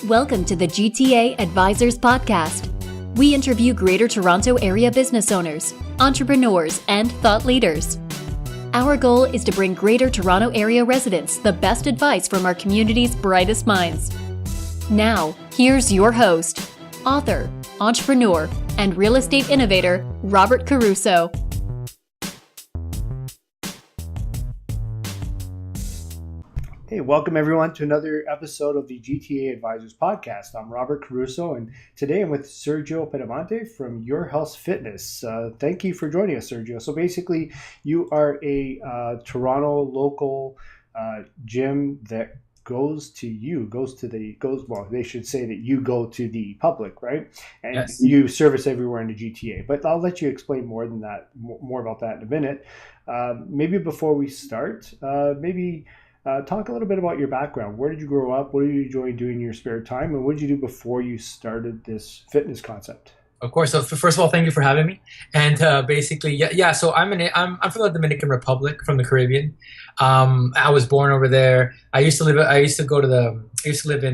Welcome to the GTA Advisors Podcast. We interview Greater Toronto Area business owners, entrepreneurs, and thought leaders. Our goal is to bring Greater Toronto Area residents the best advice from our community's brightest minds. Now, here's your host, author, entrepreneur, and real estate innovator, Robert Caruso. Hey, welcome everyone to another episode of the GTA Advisors Podcast. I'm Robert Caruso, and today I'm with Sergio Pedemonte from Your Health Fitness. Thank you for joining us, Sergio. So basically, you are a Toronto local gym that they should say that you go to the public, right? And yes. You service everywhere in the GTA. But I'll let you explain more about that in a minute. Maybe before we start, talk a little bit about your background. Where did you grow up? What do you enjoy doing in your spare time? And what did you do before you started this fitness concept? Of course. So first of all, thank you for having me. And basically, So I'm from the Dominican Republic, from the Caribbean. I was born over there. I used to live in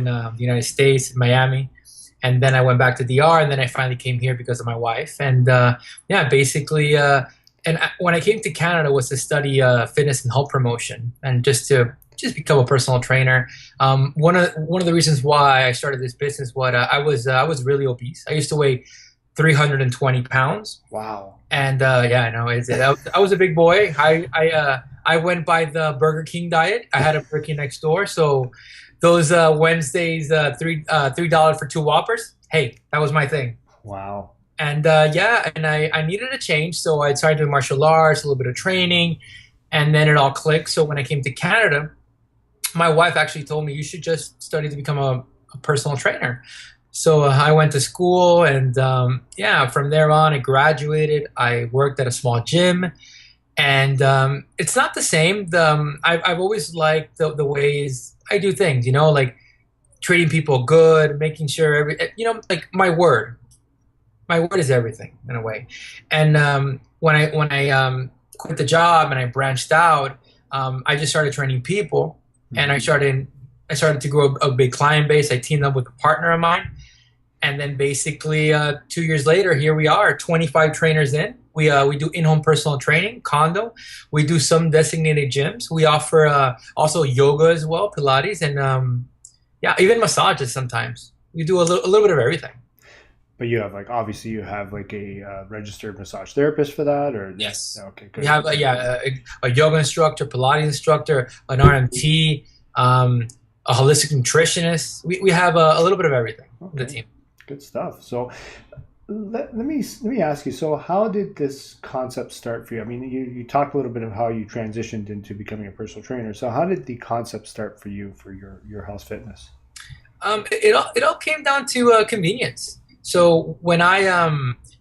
the United States, Miami, and then I went back to DR, and then I finally came here because of my wife. And when I came to Canada, was to study fitness and health promotion, and just become a personal trainer. One of the reasons why I started this business was I was really obese. I used to weigh 320 pounds. Wow. And I know I was a big boy. I went by the Burger King diet. I had a Burger King next door, so those Wednesdays, $3 for 2 Whoppers. Hey, that was my thing. Wow. And I needed a change, so I started doing martial arts, a little bit of training, and then it all clicked. So when I came to Canada, my wife actually told me, you should just study to become a personal trainer. So I went to school, and from there on, I graduated. I worked at a small gym, and it's not the same. I've always liked the ways I do things, like treating people good, making sure like my word. My word is everything in a way. And when I quit the job and I branched out, I just started training people, and I started to grow a big client base. I teamed up with a partner of mine, and then basically 2 years later, here we are, 25 trainers in. We do in-home personal training, condo. We do some designated gyms. We offer also yoga as well, Pilates, and even massages sometimes. We do a little bit of everything. But you have obviously you have a registered massage therapist for that, or? Yes. Okay, good. We have a yoga instructor, Pilates instructor, an RMT, a holistic nutritionist. We have a little bit of everything on the team. Good stuff. So let me ask you, so how did this concept start for you? I mean, you talked a little bit of how you transitioned into becoming a personal trainer. So how did the concept start for you for your health fitness? It all came down to convenience. So when I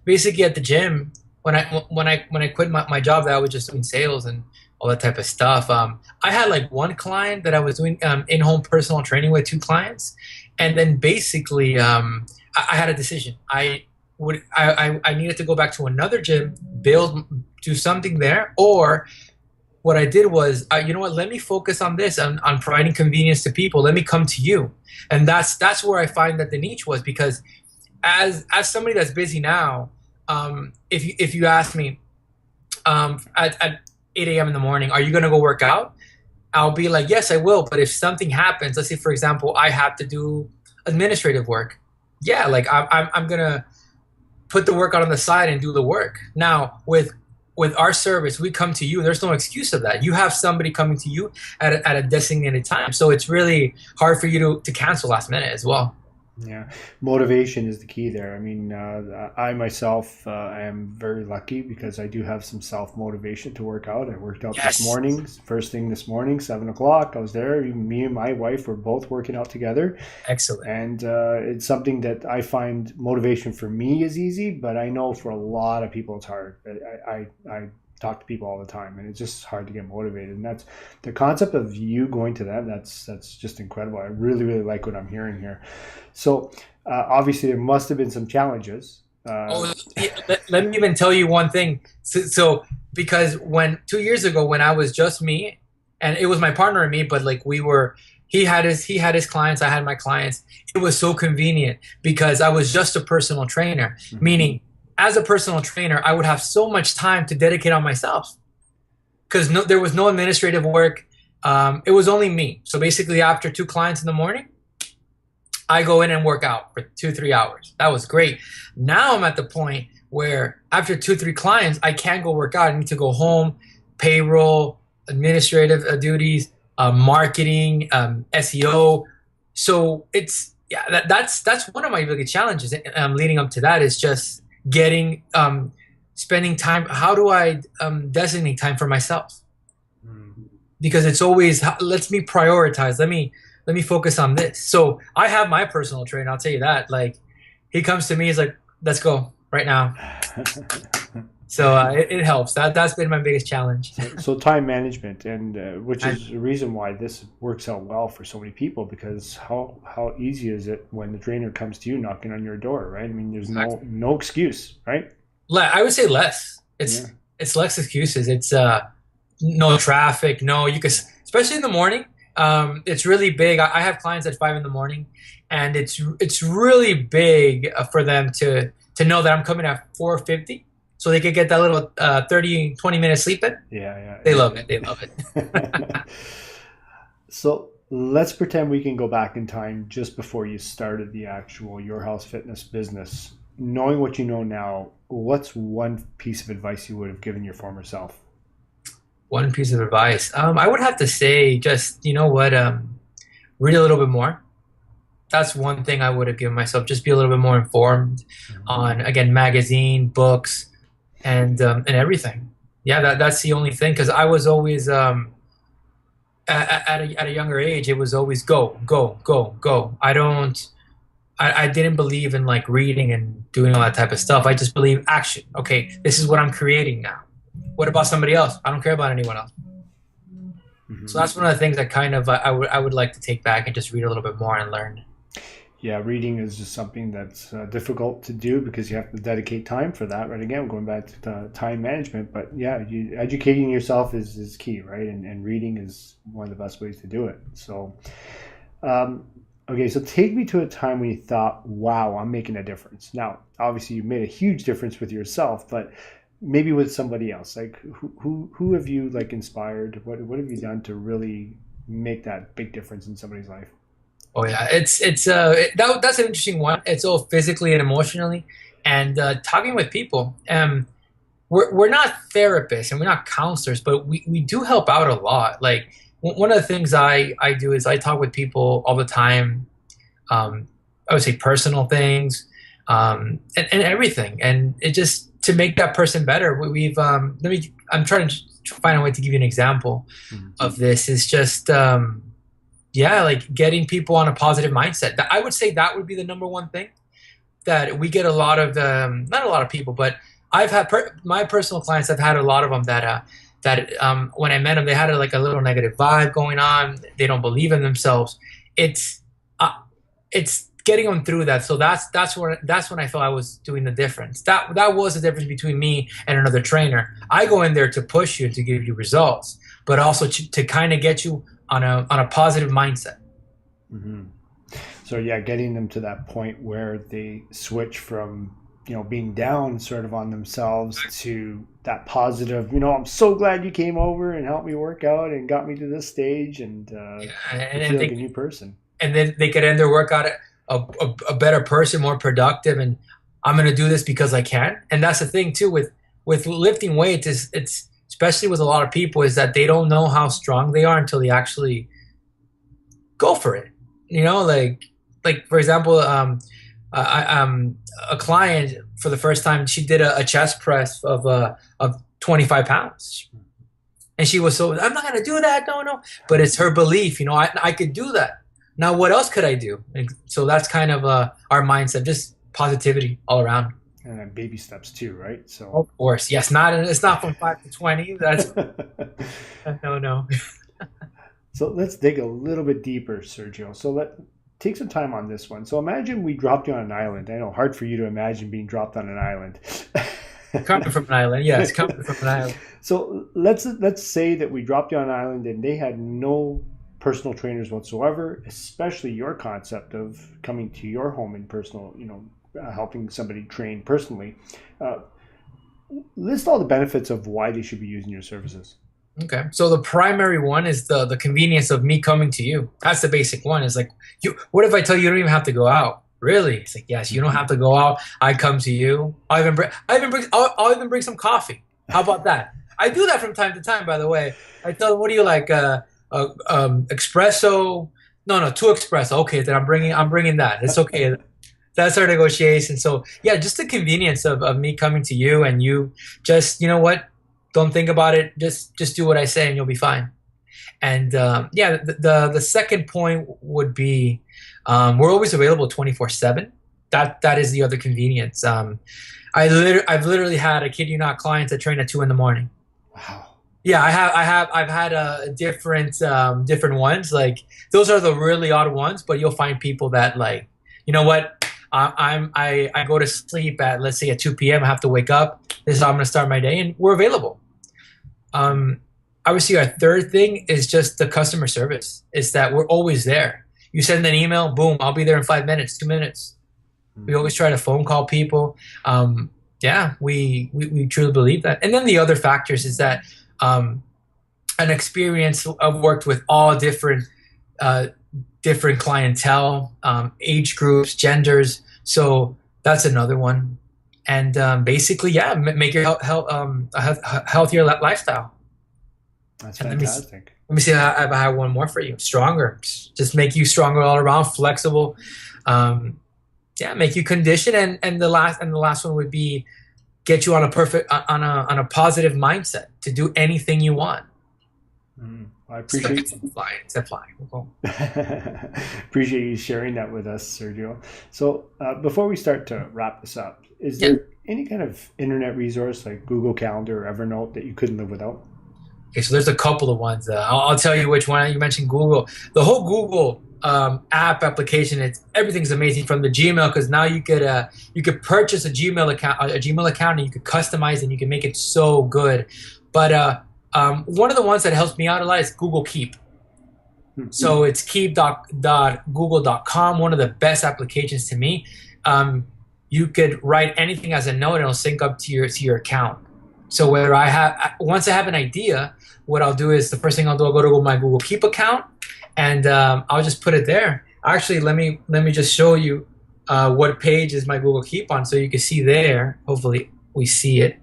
basically at the gym, when I quit my job that I was just doing sales and all that type of stuff, I had one client that I was doing in-home personal training with, 2 clients, and then basically I had a decision. I needed to go back to another gym, do something there, or what I did was, let me focus on this, on providing convenience to people. Let me come to you, and that's where I find that the niche was, because as somebody that's busy now, if you ask me at 8 a.m. in the morning, are you going to go work out? I'll be like, yes, I will. But if something happens, let's say, for example, I have to do administrative work. Yeah, I'm going to put the workout on the side and do the work. Now, with our service, we come to you. There's no excuse of that. You have somebody coming to you at a designated time. So it's really hard for you to cancel last minute as well. Yeah, motivation is the key there. I mean, I myself am very lucky because I do have some self-motivation to work out. I worked out this morning, first thing this morning, 7 o'clock. I was there. Me and my wife were both working out together. Excellent. And it's something that I find motivation for me is easy, but I know for a lot of people it's hard. I talk to people all the time, and it's just hard to get motivated. And that's the concept of you going to them. That's just incredible. I really, really like what I'm hearing here. So obviously there must have been some challenges. Let me even tell you one thing. So because 2 years ago, when I was just me and it was my partner and me, but like he had his clients, I had my clients. It was so convenient because I was just a personal trainer, meaning as a personal trainer, I would have so much time to dedicate on myself because there was no administrative work. It was only me. So basically, after 2 clients in the morning, I go in and work out for 2-3 hours. That was great. Now I'm at the point where after 2-3 clients, I can't go work out. I need to go home, payroll, administrative duties, marketing, SEO. So that's one of my biggest challenges leading up to that is just getting spending time. How do I designate time for myself? Because it's always lets me prioritize. Let me focus on this. So I have my personal trainer. I'll tell you that. Like he comes to me, he's like, "Let's go right now." So it helps. That's been my biggest challenge. So time management, and which is the reason why this works out well for so many people. Because how easy is it when the trainer comes to you knocking on your door, right? I mean, there's no excuse, right? I would say less. It's less excuses. It's no traffic. No, you can, especially in the morning. It's really big. I have clients at 5 in the morning, and it's really big for them to know that I'm coming at 4:50, so they could get that little 30-20 minute sleep in. Yeah. They love it. They love it. So let's pretend we can go back in time just before you started the actual Your House Fitness business. Knowing what you know now, what's one piece of advice you would have given your former self? One piece of advice. I would have to say just, you know what, read a little bit more. That's one thing I would have given myself. Just be a little bit more informed on, again, magazine, books, and everything. Yeah, that's the only thing. Because I was always, at a younger age, it was always go, go, go, go. I didn't believe in like reading and doing all that type of stuff. I just believe action. Okay, this is what I'm creating now. What about somebody else? I don't care about anyone else. So that's one of the things that kind of I would like to take back and just read a little bit more and learn. Yeah, reading is just something that's difficult to do because you have to dedicate time for that. Right, again, going back to time management. But yeah, educating yourself is key, right? And reading is one of the best ways to do it. So, okay, so take me to a time when you thought, wow, I'm making a difference. Now, obviously, you made a huge difference with yourself, but maybe with somebody else. Like who have you like inspired? What have you done to really make that big difference in somebody's life? Oh yeah, that's an interesting one. It's all physically and emotionally, and talking with people. We're not therapists and we're not counselors, but we do help out a lot. Like one of the things I do is I talk with people all the time. I would say personal things, and everything, and it just to make that person better. I'm trying to find a way to give you an example of this. Is just like getting people on a positive mindset. I would say that would be the number one thing that we get a lot of. Not a lot of people, but I've had my personal clients. I've had a lot of them that when I met them, they had a little negative vibe going on. They don't believe in themselves. It's getting them through that. So that's when I felt I was doing the difference. That was the difference between me and another trainer. I go in there to push you, to give you results, but also to kind of get you on a positive mindset. Mm-hmm. So yeah, getting them to that point where they switch from being down sort of on themselves to that positive. I'm so glad you came over and helped me work out and got me to this stage, and feel like a new person. And then they could end their workout a better person, more productive, and I'm going to do this because I can. And that's the thing too with lifting weights is it's especially with a lot of people is that they don't know how strong they are until they actually go for it. Like for example, a client for the first time, she did a chest press of 25 pounds. And she was so, I'm not going to do that. No. But it's her belief, I could do that. Now, what else could I do? And so that's kind of our mindset, just positivity all around. And then baby steps too, right? So of course, yes. It's not from 5 to 20. That's no. So let's dig a little bit deeper, Sergio. So take some time on this one. So imagine we dropped you on an island. I know, hard for you to imagine being dropped on an island. Coming from an island, yes, coming from an island. So let's say that we dropped you on an island and they had no personal trainers whatsoever, especially your concept of coming to your home in personal, helping somebody train personally. Uh, List all the benefits of why they should be using your services. Okay. So the primary one is the convenience of me coming to you. That's the basic one. Is like, what if I tell you you don't even have to go out? Really? It's like, yes, you don't have to go out. I come to you. I'll even bring some coffee. How about that? I do that from time to time, by the way. I tell them, what do you like? Espresso? No, two espresso. Okay, then I'm bringing that. It's okay. That's our negotiation. So yeah, just the convenience of me coming to you, and you just, you know what? Don't think about it. Just do what I say, and you'll be fine. And yeah, the second point would be we're always available 24/7. That is the other convenience. I've literally had, I kid you not, clients that train at 2 a.m. Wow. Yeah, I've had different ones. Like those are the really odd ones, but you'll find people that like, you know what? I go to sleep at, let's say, at 2 p.m. I have to wake up. This is how I'm going to start my day, and we're available. Obviously, our third thing is just the customer service. Is that we're always there. You send an email, boom, I'll be there in 5 minutes, 2 minutes. We always try to phone call people. Yeah, we truly believe that. And then the other factors is that an experience. I've worked with all different clientele, age groups, genders. So that's another one. And basically, yeah, make your a healthier lifestyle. That's and fantastic. Let me see. I have one more for you. Stronger. Just make you stronger all around, flexible. Yeah, make you conditioned. And the last one would be get you on a positive mindset to do anything you want. I appreciate flying. Appreciate you sharing that with us, Sergio. So before we start to wrap this up, is there any kind of internet resource like Google Calendar or Evernote that you couldn't live without? Okay, so there's a couple of ones. I'll tell you which one. You mentioned Google. The whole Google app application, everything's amazing from the Gmail, because now you could purchase a Gmail account, and you could customize it and you can make it so good. But one of the ones that helps me out a lot is Google Keep. So it's keep.google.com, one of the best applications to me. You could write anything as a note and it'll sync up to your account. So once I have an idea, what I'll do is the first thing I'll do, I'll go to my Google Keep account, and I'll just put it there. Actually, let me just show you what page is my Google Keep on, so you can see there. Hopefully we see it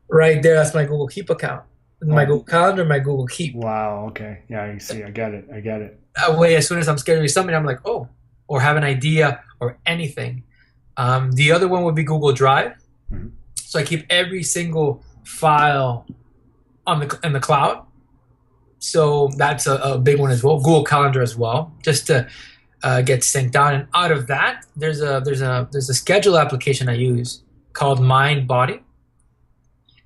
right there. That's my Google Keep account. My Google Calendar, my Google Keep. Wow. Okay. Yeah, you see. I get it. That way, as soon as I'm scared to do something, I'm like, oh, or have an idea or anything. The other one would be Google Drive. Mm-hmm. So I keep every single file in the cloud. So that's a big one as well. Google Calendar as well, just to get synced down. And out of that, there's a schedule application I use called Mind Body.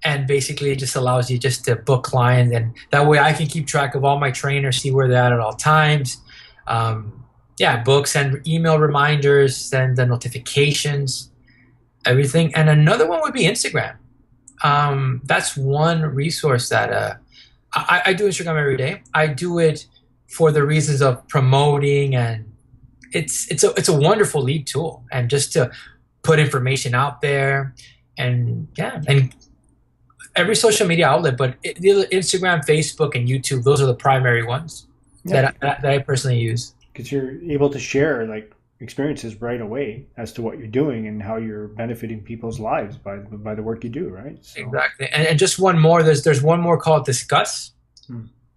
And basically, it just allows you just to book clients, and that way I can keep track of all my trainers, see where they're at all times. Book, send email reminders, send the notifications, everything. And another one would be Instagram. That's one resource that I do Instagram every day. I do it for the reasons of promoting, and it's a wonderful lead tool, and just to put information out there, and every social media outlet, but Instagram, Facebook, and YouTube, those are the primary ones that I personally use. Because you're able to share like experiences right away as to what you're doing and how you're benefiting people's lives by the work you do, right? So. Exactly. And just one more, there's one more called Discuss,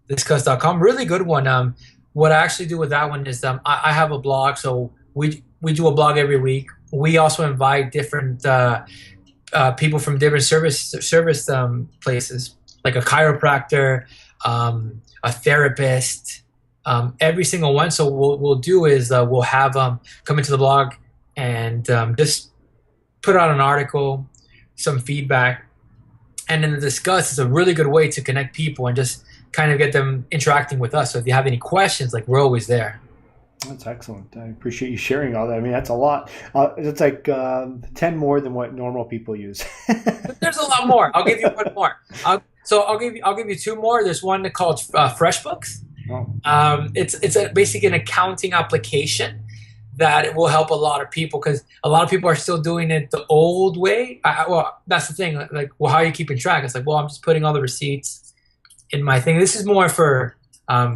discuss.com, really good one. What I actually do with that one is I have a blog, so we do a blog every week. We also invite different people from different service places, like a chiropractor, a therapist, every single one. So what we'll do is we'll have come into the blog and just put out an article, some feedback, and then the Discuss is a really good way to connect people and just kind of get them interacting with us. So if you have any questions, like, we're always there. That's excellent. I appreciate you sharing all that. I mean, that's a lot. It's like 10 more than what normal people use. There's a lot more. I'll give you one more. I'll give you two more. There's one called FreshBooks. Oh, It's basically an accounting application that it will help a lot of people because a lot of people are still doing it the old way. Well, that's the thing. Like, well, how are you keeping track? It's like, well, I'm just putting all the receipts in my thing. This is more for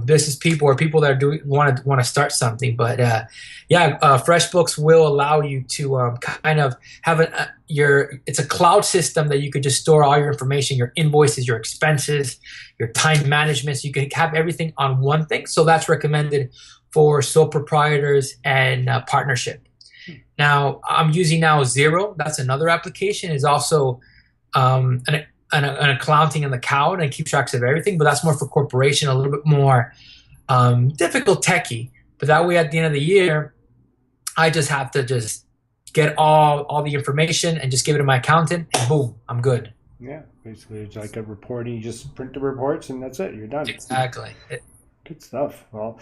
business people or people that are doing want to start something. But FreshBooks will allow you to kind of have it's a cloud system that you could just store all your information, your invoices, your expenses, your time management. So you can have everything on one thing. So that's recommended for sole proprietors and partnership. Now I'm using now Zero. That's another application. Is also an accounting in the cloud and keep tracks of everything, but that's more for corporation, a little bit more difficult techie. But that way, at the end of the year, I just have to just get all the information and just give it to my accountant, and boom, I'm good. yeah. Basically, it's like a reporting. You just print the reports, and that's it. You're done. Exactly. Good stuff. Well,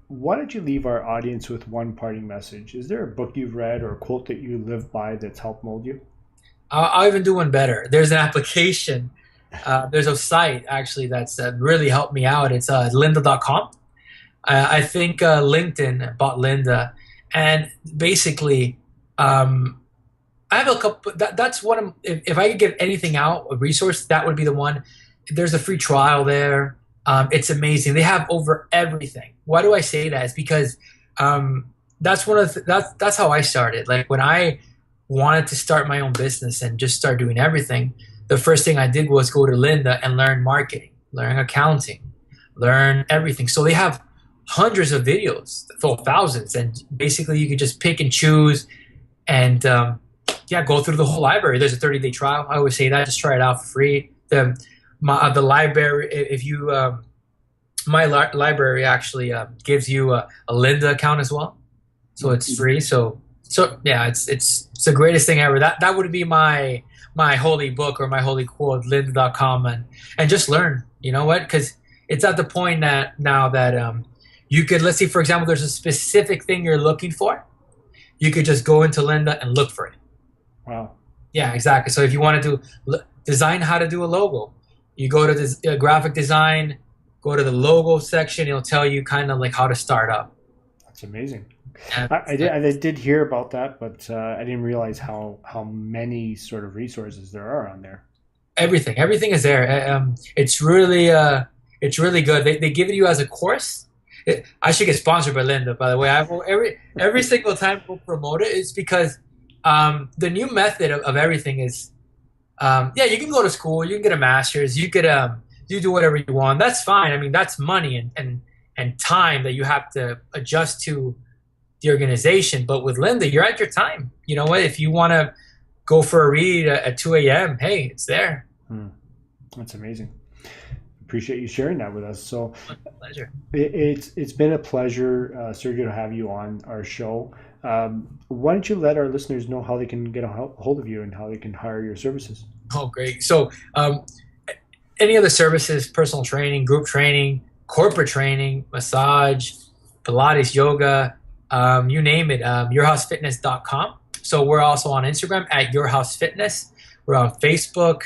why don't you leave our audience with one parting message? Is there a book you've read or a quote that you live by that's helped mold you? I'll even do one better. There's an application. There's a site actually that's really helped me out. It's lynda.com. I think LinkedIn bought Lynda, and basically, I have a couple. That's one. If I could give anything out, a resource, that would be the one. There's a free trial there. It's amazing. They have over everything. Why do I say that? It's because that's one of that's how I started. Like when I wanted to start my own business and just start doing everything, the first thing I did was go to Lynda and learn marketing, learn accounting, learn everything. So they have hundreds of videos, thousands, and basically you could just pick and choose and go through the whole library. There's a 30-day trial. I always say that, just try it out for free. The library, if you my library actually gives you a Lynda account as well, so it's free. So yeah, it's the greatest thing ever. That would be my holy book or my holy quote, lynda.com, and just learn. You know what? Because it's at the point that now that you could, let's say for example, there's a specific thing you're looking for, you could just go into Lynda and look for it. Wow. Yeah, exactly. So if you want to design how to do a logo, you go to this graphic design, go to the logo section. It'll tell you kind of like how to start up. That's amazing. I did hear about that, but I didn't realize how many sort of resources there are on there. Everything is there. It's really good. They give it you as a course. I should get sponsored by Lynda, by the way. Every single time we'll promote it. It's because the new method of everything is, you can go to school, you can get a master's, you could you do whatever you want. That's fine. I mean, that's money and time that you have to adjust to the organization. But with Lynda, you're at your time. You know what? If you want to go for a read at 2 a.m., hey, it's there. That's amazing. Appreciate you sharing that with us. So, pleasure. It's been a pleasure, Sergio, to have you on our show. Why don't you let our listeners know how they can get a hold of you and how they can hire your services? Oh, great. So any other services, personal training, group training, corporate training, massage, Pilates, yoga, you name it, yourhousefitness.com. So we're also on Instagram at yourhousefitness. We're on Facebook,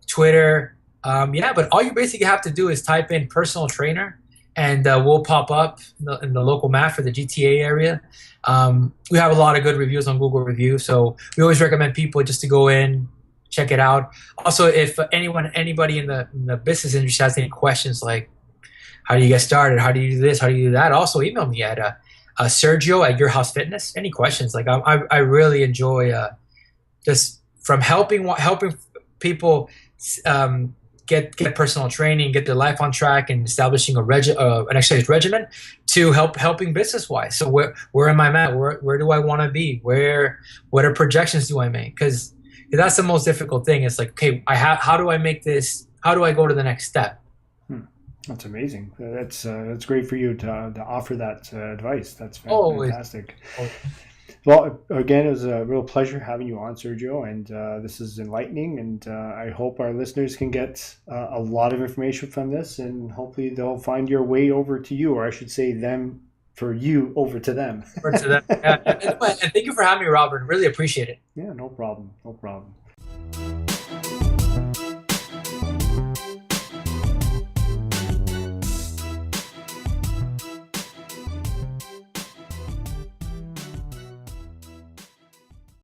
Twitter. But all you basically have to do is type in personal trainer and we'll pop up in the local map for the GTA area. We have a lot of good reviews on Google Review, so we always recommend people just to go in, check it out. Also, if anybody in the business industry has any questions like how do you get started, how do you do this, how do you do that, also email me at Sergio at Your House Fitness. Any questions? Like I really enjoy just from helping people get personal training, get their life on track, and establishing an exercise regimen to helping business wise. So where am I at? Where do I want to be? What are projections do I make? Because that's the most difficult thing. It's like, okay, how do I make this? How do I go to the next step? That's amazing. That's great for you to offer that advice. That's fantastic. Well, again, it was a real pleasure having you on, Sergio, and this is enlightening, and I hope our listeners can get a lot of information from this, and hopefully they'll find your way over to you, or I should say them for you over to them. Or to them. Yeah. And thank you for having me, Robert. Really appreciate it. Yeah, no problem. No problem.